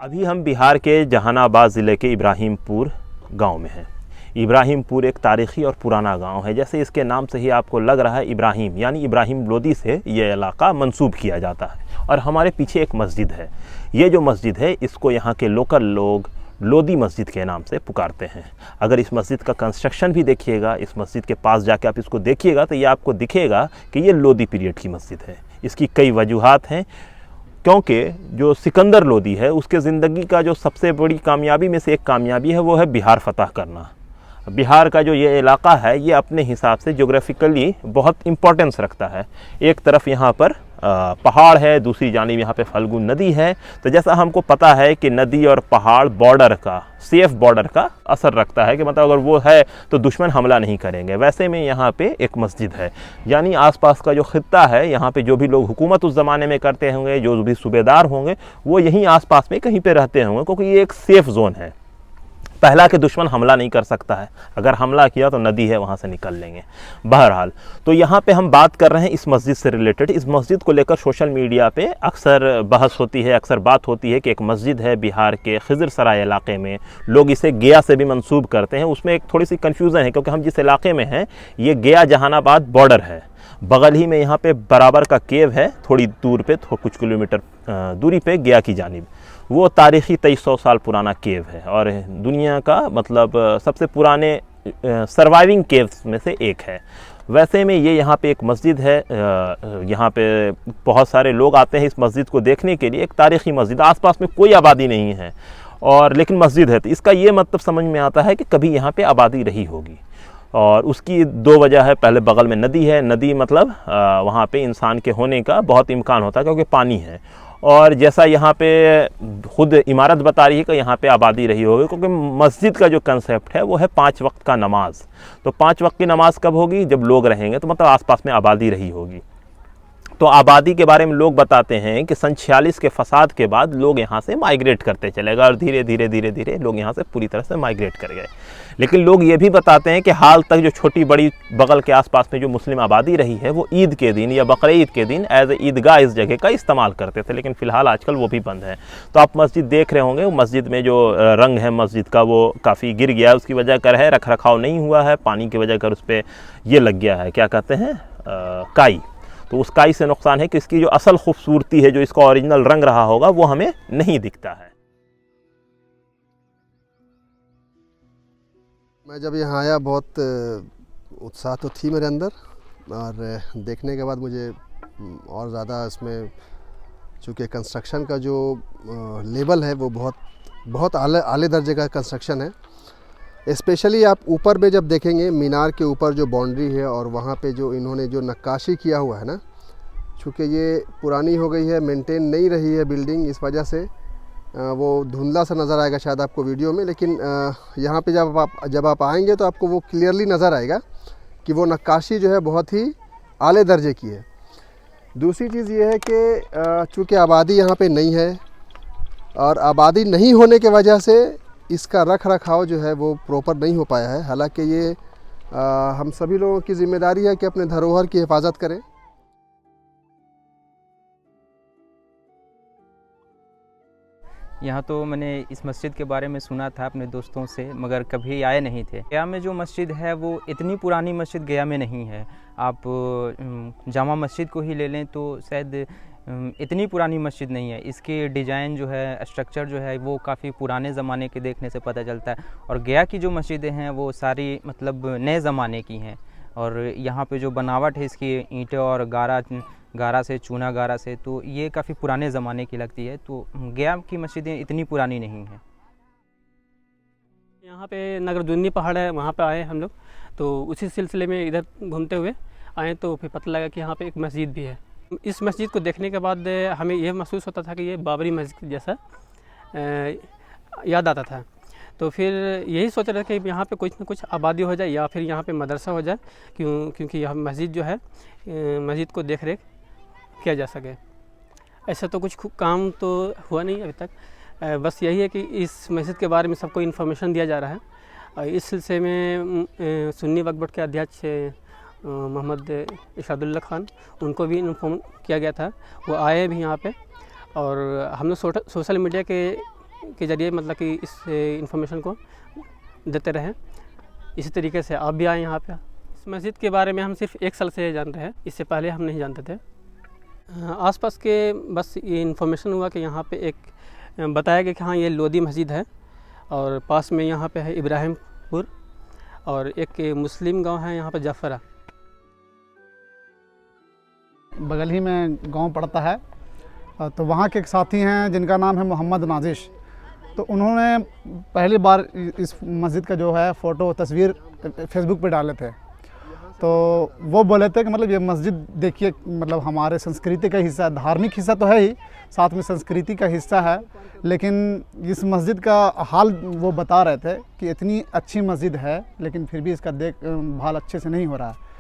अभी हम बिहार के जहानाबाद ज़िले के इब्राहिमपुर गांव में हैं। इब्राहिमपुर एक तारीख़ी और पुराना गांव है। जैसे इसके नाम से ही आपको लग रहा है, इब्राहिम यानी इब्राहिम लोदी से ये इलाका मंसूब किया जाता है। और हमारे पीछे एक मस्जिद है। ये जो मस्जिद है इसको यहाँ के लोकल लोग लोदी मस्जिद के नाम से पुकारते हैं। अगर इस मस्जिद का कंस्ट्रक्शन भी देखिएगा, इस मस्जिद के पास जाके आप इसको देखिएगा तो ये आपको दिखेगा कि ये लोदी पीरियड की मस्जिद है। इसकी कई वजूहात हैं, क्योंकि जो सिकंदर लोदी है उसके ज़िंदगी का जो सबसे बड़ी कामयाबी में से एक कामयाबी है वो है बिहार फतह करना। बिहार का जो ये इलाका है ये अपने हिसाब से ज्योग्राफिकली बहुत इम्पोर्टेंस रखता है। एक तरफ यहाँ पर पहाड़ है, दूसरी जानिब यहाँ पे फल्गु नदी है। तो जैसा हमको पता है कि नदी और पहाड़ बॉर्डर का, सेफ बॉर्डर का असर रखता है कि मतलब अगर वो है तो दुश्मन हमला नहीं करेंगे। वैसे में यहाँ पे एक मस्जिद है, यानी आसपास का जो खित्ता है, यहाँ पे जो भी लोग हुकूमत उस ज़माने में करते होंगे, जो भी सूबेदार होंगे, वो यहीं आसपास में कहीं पे रहते होंगे, क्योंकि ये एक सेफ़ जोन है। पहला कि दुश्मन हमला नहीं कर सकता है, अगर हमला किया तो नदी है वहाँ से निकल लेंगे। बहरहाल, तो यहाँ पे हम बात कर रहे हैं इस मस्जिद से रिलेटेड। इस मस्जिद को लेकर सोशल मीडिया पे अक्सर बहस होती है, अक्सर बात होती है कि एक मस्जिद है बिहार के खिज़र सराय इलाके में, लोग इसे गया से भी मंसूब करते हैं। उसमें एक थोड़ी सी कन्फ्यूज़न है, क्योंकि हम जिस इलाके में हैं ये गया जहानाबाद बॉर्डर है। बगल ही में यहाँ पे बराबर का केव है, थोड़ी दूर पे, कुछ किलोमीटर दूरी पे गया की जानिब। वो तारीख़ी 2300 साल पुराना केव है और दुनिया का मतलब सबसे पुराने सर्वाइविंग केव्स में से एक है। वैसे में ये यहाँ पे एक मस्जिद है। यहाँ पे बहुत सारे लोग आते हैं इस मस्जिद को देखने के लिए। एक तारीख़ी मस्जिद, आसपास में कोई आबादी नहीं है और लेकिन मस्जिद है, तो इसका ये मतलब समझ में आता है कि कभी यहाँ पे आबादी रही होगी। और उसकी दो वजह है। पहले बगल में नदी है, नदी मतलब वहाँ पे इंसान के होने का बहुत इम्कान होता है, क्योंकि पानी है। और जैसा यहाँ पे खुद इमारत बता रही है कि यहाँ पे आबादी रही होगी, क्योंकि मस्जिद का जो कंसेप्ट है वो है 5 वक्त का नमाज। तो 5 वक्त की नमाज कब होगी? जब लोग रहेंगे, तो मतलब आसपास में आबादी रही होगी। तो आबादी के बारे में लोग बताते हैं कि सन 46 के फसाद के बाद लोग यहाँ से माइग्रेट करते चले गए और धीरे धीरे लोग यहाँ से पूरी तरह से माइग्रेट कर गए। लेकिन लोग ये भी बताते हैं कि हाल तक जो छोटी बड़ी बगल के आसपास में जो मुस्लिम आबादी रही है वो ईद के दिन या बकरीद के दिन एज ए ईदगाह इस जगह का इस्तेमाल करते थे, लेकिन फ़िलहाल आजकल वो भी बंद है। तो आप मस्जिद देख रहे होंगे, मस्जिद में जो रंग है मस्जिद का वो काफ़ी गिर गया है। उसकी वजह कर है रख रखाव नहीं हुआ है, पानी की वजह कर उस पर ये लग गया है, क्या कहते हैं, काई। तो उस काई से नुकसान है कि इसकी जो असल खूबसूरती है, जो इसका ओरिजिनल रंग रहा होगा, वो हमें नहीं दिखता है। मैं जब यहाँ आया बहुत उत्साह तो थी मेरे अंदर, और देखने के बाद मुझे और ज़्यादा इसमें, चूँकि कंस्ट्रक्शन का जो लेवल है वो बहुत आले दर्जे का कंस्ट्रक्शन है। स्पेशली आप ऊपर में जब देखेंगे, मीनार के ऊपर जो बाउंड्री है और वहाँ पे जो इन्होंने जो नक्काशी किया हुआ है ना, चूँकि ये पुरानी हो गई है, मेंटेन नहीं रही है बिल्डिंग, इस वजह से वो धुंधला सा नज़र आएगा शायद आपको वीडियो में। लेकिन यहाँ पे जब आप आएंगे तो आपको वो क्लियरली नज़र आएगा कि वो नक्काशी जो है बहुत ही आले दर्जे की है। दूसरी चीज़ ये है कि चूँकि आबादी यहाँ पे नहीं है और आबादी नहीं होने के वजह से इसका रख रखाव जो है वो प्रॉपर नहीं हो पाया है। हालांकि ये हम सभी लोगों की ज़िम्मेदारी है कि अपने धरोहर की हिफाजत करें। यहाँ तो मैंने इस मस्जिद के बारे में सुना था अपने दोस्तों से, मगर कभी आए नहीं थे। गया में जो मस्जिद है वो इतनी पुरानी मस्जिद गया में नहीं है। आप जामा मस्जिद को ही ले लें तो शायद इतनी पुरानी मस्जिद नहीं है। इसके डिज़ाइन जो है, स्ट्रक्चर जो है वो काफ़ी पुराने ज़माने के देखने से पता चलता है। और गया की जो मस्जिदें हैं वो सारी मतलब नए ज़माने की हैं। और यहाँ पे जो बनावट है इसकी ईंटें और गारा से, चूना गारा से, तो ये काफ़ी पुराने ज़माने की लगती है। तो गया की मस्जिदें इतनी पुरानी नहीं हैं। यहाँ पे नगरदुन्नी पहाड़ है, वहाँ पे आए हम लोग, तो उसी सिलसिले में इधर घूमते हुए आए तो फिर पता लगा कि यहाँ पे एक मस्जिद भी है। इस मस्जिद को देखने के बाद हमें यह महसूस होता था कि ये बाबरी मस्जिद जैसा याद आता था। तो फिर यही सोच रहे थे कि यहाँ पे कुछ न कुछ आबादी हो जाए या फिर यहाँ पे मदरसा हो जाए, क्योंकि यह मस्जिद जो है, मस्जिद को देख रेख किया जा सके। ऐसा तो कुछ काम तो हुआ नहीं अभी तक। बस यही है कि इस मस्जिद के बारे में सबको इन्फॉर्मेशन दिया जा रहा है। इस सिलसिले में सुन्नी वक्फ बोर्ड के अध्यक्ष मोहम्मद इरशादुल्लाह खान, उनको भी इन्फॉर्म किया गया था। वो आए भी यहाँ पे, और हम लोग सोशल मीडिया के के ज़रिए मतलब कि इस इंफॉर्मेशन को देते रहें। इसी तरीके से आप भी आए यहाँ पे। इस मस्जिद के बारे में हम सिर्फ 1 साल से जान रहे हैं, इससे पहले हम नहीं जानते थे। आसपास के बस ये इन्फॉर्मेशन हुआ कि यहाँ पे एक बताया गया कि हाँ ये लोदी मस्जिद है और पास में यहाँ पे है इब्राहिमपुर और एक मुस्लिम गांव है यहाँ पे जफरा। बगल ही में गांव पड़ता है, तो वहाँ के एक साथी हैं जिनका नाम है मोहम्मद नाजिश। तो उन्होंने पहली बार इस मस्जिद का जो है फ़ोटो तस्वीर फेसबुक पे डाले थे। तो वो बोले थे कि मतलब ये मस्जिद देखिए, मतलब हमारे संस्कृति का हिस्सा है, धार्मिक हिस्सा तो है ही, साथ में संस्कृति का हिस्सा है। लेकिन इस मस्जिद का हाल वो बता रहे थे कि इतनी अच्छी मस्जिद है लेकिन फिर भी इसका देखभाल अच्छे से नहीं हो रहा है।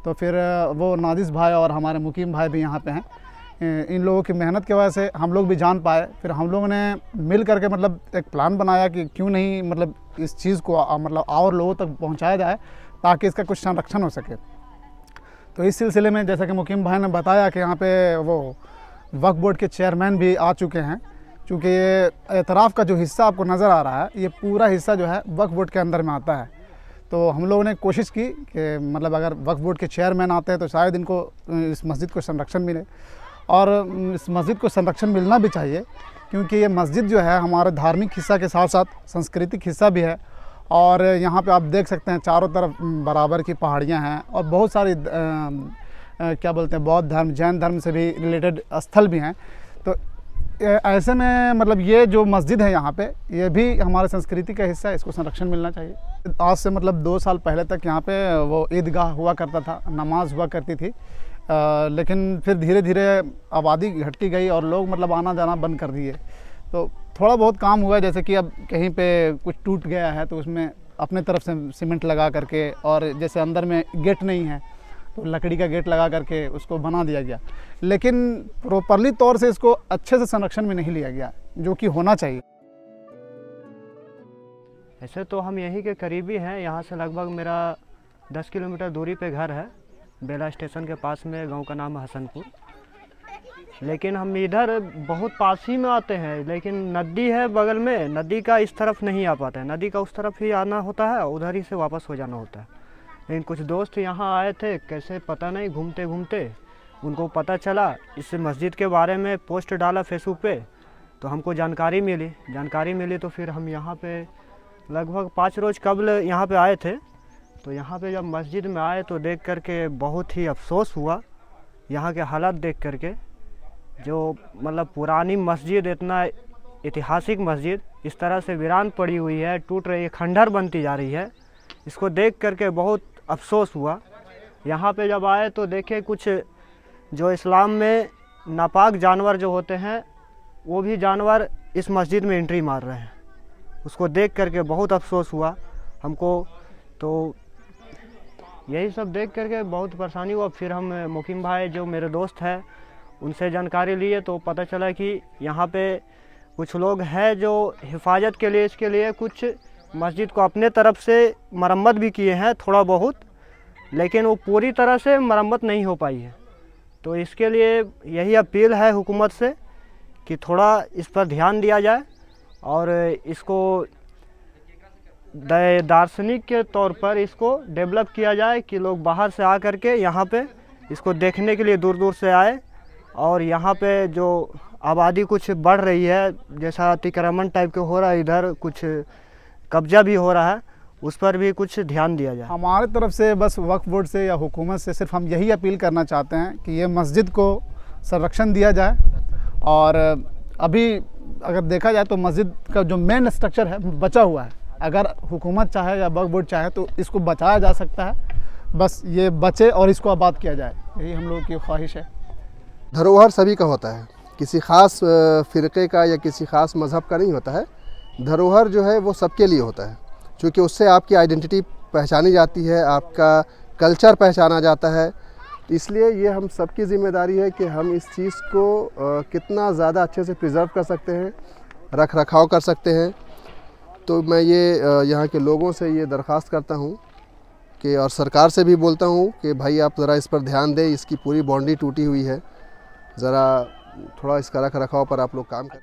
तो फिर वो नादिस भाई और हमारे मुकीम भाई भी यहाँ पे हैं। इन लोगों की मेहनत की वजह से हम लोग भी जान पाए। फिर हम लोगों ने मिल करके मतलब एक प्लान बनाया कि क्यों नहीं मतलब इस चीज़ को मतलब और लोगों तक पहुँचाया जाए ताकि इसका कुछ संरक्षण हो सके। तो इस सिलसिले में जैसा कि मुकीम भाई ने बताया कि यहाँ पे वो वक्फ बोर्ड के चेयरमैन भी आ चुके हैं। चूँकि ये एतराफ़ का जो हिस्सा आपको नज़र आ रहा है ये पूरा हिस्सा जो है वक्फ बोर्ड के अंदर में आता है। तो हम लोगों ने कोशिश की कि मतलब अगर वक्फ बोर्ड के चेयरमैन आते हैं तो शायद इनको इस मस्जिद को संरक्षण मिले, और इस मस्जिद को संरक्षण मिलना भी चाहिए क्योंकि ये मस्जिद जो है हमारे धार्मिक हिस्सा के साथ साथ सांस्कृतिक हिस्सा भी है। और यहाँ पे आप देख सकते हैं चारों तरफ बराबर की पहाड़ियाँ हैं और बहुत सारी क्या बोलते हैं बौद्ध धर्म जैन धर्म से भी रिलेटेड स्थल भी हैं। तो ऐसे में मतलब ये जो मस्जिद है यहाँ पे ये भी हमारे संस्कृति का हिस्सा है, इसको संरक्षण मिलना चाहिए। आज से मतलब 2 साल पहले तक यहाँ पे वो ईदगाह हुआ करता था, नमाज हुआ करती थी, लेकिन फिर धीरे धीरे आबादी घटती गई और लोग मतलब आना जाना बंद कर दिए। तो थोड़ा बहुत काम हुआ, जैसे कि अब कहीं पे कुछ टूट गया है तो उसमें अपने तरफ से सीमेंट लगा करके, और जैसे अंदर में गेट नहीं है तो लकड़ी का गेट लगा करके उसको बना दिया गया, लेकिन प्रॉपरली तौर से इसको अच्छे से संरक्षण में नहीं लिया गया जो कि होना चाहिए। ऐसे तो हम यहीं के करीबी हैं, यहाँ से लगभग मेरा 10 किलोमीटर दूरी पे घर है, बेला स्टेशन के पास में। गांव का नाम है हसनपुर। लेकिन हम इधर बहुत पास ही में आते हैं, लेकिन नदी है बगल में, नदी का इस तरफ नहीं आ पाते हैं, नदी का उस तरफ ही आना होता है, उधर ही से वापस हो जाना होता है। लेकिन कुछ दोस्त यहाँ आए थे, कैसे पता नहीं, घूमते घूमते उनको पता चला, इस मस्जिद के बारे में पोस्ट डाला फेसबुक पे, तो हमको जानकारी मिली। तो फिर हम यहाँ पे लगभग 5 रोज़ कबल यहाँ पे आए थे। तो यहाँ पे जब मस्जिद में आए तो देख करके बहुत ही अफसोस हुआ यहाँ के हालात देख करके। जो मतलब पुरानी मस्जिद, इतना ऐतिहासिक मस्जिद इस तरह से वीरान पड़ी हुई है, टूट रही है, खंडहर बनती जा रही है, इसको देख करके बहुत अफसोस हुआ। यहाँ पे जब आए तो देखे कुछ जो इस्लाम में नापाक जानवर जो होते हैं वो भी जानवर इस मस्जिद में एंट्री मार रहे हैं, उसको देख करके बहुत अफसोस हुआ हमको। तो यही सब देख करके बहुत परेशानी हुआ। फिर हम मुकीम भाई जो मेरे दोस्त हैं उनसे जानकारी लिए तो पता चला कि यहाँ पे कुछ लोग हैं जो हिफाजत के लिए, इसके लिए कुछ मस्जिद को अपने तरफ से मरम्मत भी किए हैं थोड़ा बहुत, लेकिन वो पूरी तरह से मरम्मत नहीं हो पाई है। तो इसके लिए यही अपील है हुकूमत से कि थोड़ा इस पर ध्यान दिया जाए और इसको दार्शनिक के तौर पर इसको डेवलप किया जाए कि लोग बाहर से आ करके यहाँ पे इसको देखने के लिए दूर दूर से आए। और यहाँ पे जो आबादी कुछ बढ़ रही है, जैसा अतिक्रमण टाइप के हो रहा है, इधर कुछ कब्जा भी हो रहा है, उस पर भी कुछ ध्यान दिया जाए। हमारे तरफ से बस वक्फ बोर्ड से या हुकूमत से सिर्फ हम यही अपील करना चाहते हैं कि ये मस्जिद को संरक्षण दिया जाए। और अभी अगर देखा जाए तो मस्जिद का जो मेन स्ट्रक्चर है बचा हुआ है, अगर हुकूमत चाहे या वक्फ बोर्ड चाहे तो इसको बचाया जा सकता है। बस ये बचे और इसको आबाद किया जाए, यही हम लोगों की ख्वाहिश है। धरोहर सभी का होता है, किसी ख़ास फ़िरक़े का या किसी ख़ास मज़हब का नहीं होता है। धरोहर जो है वो सबके लिए होता है, क्योंकि उससे आपकी आइडेंटिटी पहचानी जाती है, आपका कल्चर पहचाना जाता है। इसलिए ये हम सबकी ज़िम्मेदारी है कि हम इस चीज़ को कितना ज़्यादा अच्छे से प्रिज़र्व कर सकते हैं, रख रखाव कर सकते हैं। तो मैं ये यहाँ के लोगों से ये दरख्वास्त करता हूँ कि, और सरकार से भी बोलता हूँ कि भाई आप ज़रा इस पर ध्यान दें, इसकी पूरी बाउंड्री टूटी हुई है, ज़रा थोड़ा इसका रख रखाव पर आप लोग काम करें।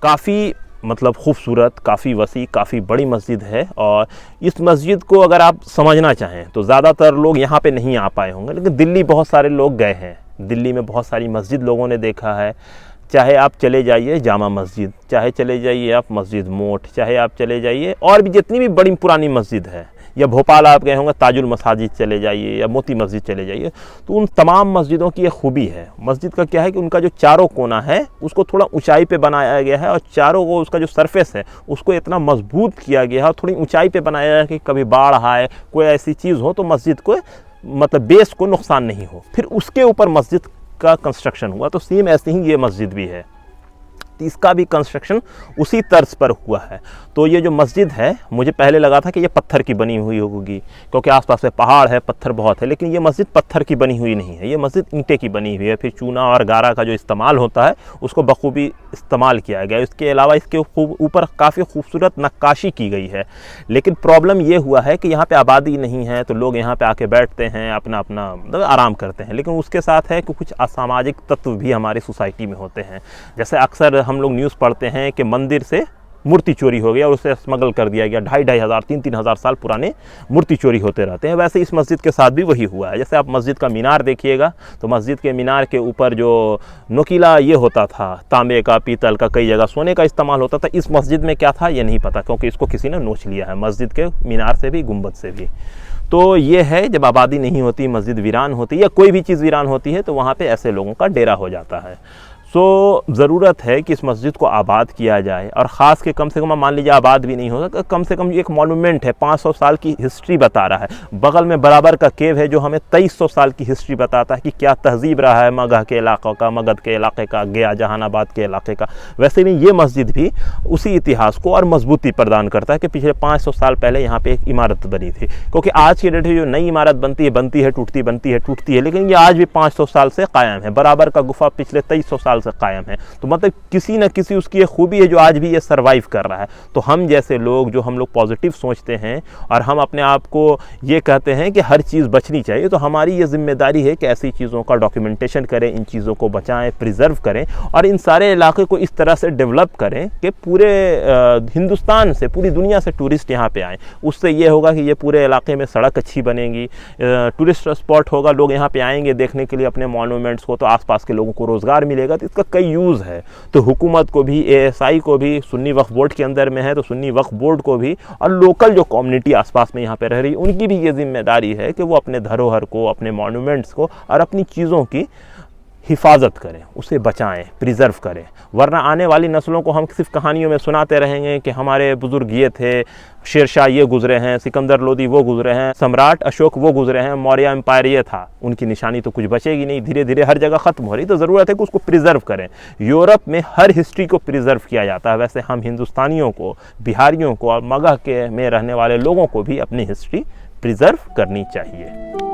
काफ़ी मतलब खूबसूरत, काफ़ी वसी, काफ़ी बड़ी मस्जिद है। और इस मस्जिद को अगर आप समझना चाहें तो ज़्यादातर लोग यहाँ पे नहीं आ पाए होंगे, लेकिन दिल्ली बहुत सारे लोग गए हैं। दिल्ली में बहुत सारी मस्जिद लोगों ने देखा है। चाहे आप चले जाइए जामा मस्जिद, चाहे चले जाइए आप मस्जिद मोट, चाहे आप चले जाइए और भी जितनी भी बड़ी पुरानी मस्जिद है, या भोपाल आप गए होंगे ताजुल मसाजिद चले जाइए या मोती मस्जिद चले जाइए, तो उन तमाम मस्जिदों की एक खूबी है। मस्जिद का क्या है कि उनका जो चारों कोना है उसको थोड़ा ऊंचाई पे बनाया गया है और चारों को उसका जो सरफेस है उसको इतना मजबूत किया गया है और थोड़ी ऊंचाई पे बनाया गया है कि कभी बाढ़ आए, कोई ऐसी चीज़ हो तो मस्जिद को मतलब बेस को नुकसान नहीं हो। फिर उसके ऊपर मस्जिद का कंस्ट्रक्शन हुआ, तो सेम ऐसे ही ये मस्जिद भी है, इसका भी कंस्ट्रक्शन उसी तर्ज पर हुआ है। तो ये जो मस्जिद है मुझे पहले लगा था कि ये पत्थर की बनी हुई होगी, क्योंकि आसपास में पहाड़ है, पत्थर बहुत है, लेकिन ये मस्जिद पत्थर की बनी हुई नहीं है, ये मस्जिद ईंटे की बनी हुई है। फिर चूना और गारा का जो इस्तेमाल होता है उसको बखूबी इस्तेमाल किया गया। इसके अलावा इसके ऊपर काफ़ी खूबसूरत नक्काशी की गई है। लेकिन प्रॉब्लम ये हुआ है कि यहाँ पर आबादी नहीं है, तो लोग यहाँ पर आके बैठते हैं, अपना अपना मतलब आराम करते हैं। लेकिन उसके साथ है कि कुछ असामाजिक तत्व भी हमारी सोसाइटी में होते हैं। जैसे अक्सर हम लोग न्यूज़ पढ़ते हैं कि मंदिर से मूर्ति चोरी हो गया और उसे स्मगल कर दिया गया, 2,500 3,000 साल पुराने मूर्ति चोरी होते रहते हैं। वैसे इस मस्जिद के साथ भी वही हुआ है। जैसे आप मस्जिद का मीनार देखिएगा तो मस्जिद के मीनार के ऊपर जो नुकीला ये होता था, तांबे का, पीतल का, कई जगह सोने का इस्तेमाल होता था। इस मस्जिद में क्या था ये नहीं पता, क्योंकि इसको किसी ने नोच लिया है, मस्जिद के मीनार से भी, गुंबद से भी। तो ये है, जब आबादी नहीं होती, मस्जिद वीरान होती है या कोई भी चीज़ वीरान होती है तो वहाँ पे ऐसे लोगों का डेरा हो जाता है। सो ज़रूरत है कि इस मस्जिद को आबाद किया जाए, और ख़ास के कम से कम मान लीजिए आबाद भी नहीं हो सकता, कम से कम एक मॉन्यूमेंट है, 500 साल की हिस्ट्री बता रहा है। बगल में बराबर का केव है जो हमें 2300 साल की हिस्ट्री बताता है कि क्या तहजीब रहा है मगह के इलाक़ों का, मगध के इलाके का, गया जहानाबाद के इलाके का। वैसे भी ये मस्जिद भी उसी इतिहास को और मजबूती प्रदान करता है कि पिछले 500 साल पहले यहाँ पर एक इमारत बनी थी। क्योंकि आज की डेट में जो नई इमारत बनती है, टूटती है, लेकिन ये आज भी 500 साल से कायम है। बराबर का गुफा पिछले 2300 साल से कायम है। तो मतलब किसी न किसी उसकी एक खूबी है जो आज भी ये सरवाइव कर रहा है। तो हम जैसे लोग, जो हम लोग पॉजिटिव सोचते हैं और हम अपने आप को ये कहते हैं कि हर चीज़ बचनी चाहिए, तो हमारी ये जिम्मेदारी है कि ऐसी चीज़ों का डॉक्यूमेंटेशन करें, इन चीज़ों को बचाएं, प्रिजर्व करें और इन सारे इलाके को इस तरह से डेवलप करें कि पूरे हिंदुस्तान से, पूरी दुनिया से टूरिस्ट यहाँ पे आएँ। उससे ये होगा कि ये पूरे इलाके में सड़क अच्छी बनेगी, टूरिस्ट स्पॉट होगा, लोग यहाँ पे आएंगे देखने के लिए अपने मॉन्यूमेंट्स को, तो आसपास के लोगों को रोज़गार मिलेगा। तो इसका कई यूज़ है। तो हुकूमत को भी, ASI को भी, सुन्नी वक्फ बोर्ड के अंदर में है तो सुन्नी वक्फ बोर्ड को भी, और लोकल जो कम्युनिटी आसपास में यहाँ पे रह रही उनकी भी ये जिम्मेदारी है कि वो अपने धरोहर को, अपने मॉन्यूमेंट्स को और अपनी चीज़ों की हिफाजत करें, उसे बचाएं, प्रिजर्व करें। वरना आने वाली नस्लों को हम सिर्फ कहानियों में सुनाते रहेंगे कि हमारे बुजुर्ग ये थे, शेरशाह ये गुजरे हैं, सिकंदर लोदी वो गुजरे हैं, सम्राट अशोक वो गुजरे हैं, मौर्य एम्पायर ये था। उनकी निशानी तो कुछ बचेगी नहीं, धीरे धीरे हर जगह ख़त्म हो रही। तो ज़रूरत है कि उसको प्रिजर्व करें। यूरोप में हर हिस्ट्री को प्रिजर्व किया जाता है, वैसे हम हिंदुस्तानियों को, बिहारियों को और मगह के में रहने वाले लोगों को भी अपनी हिस्ट्री प्रिजर्व करनी चाहिए।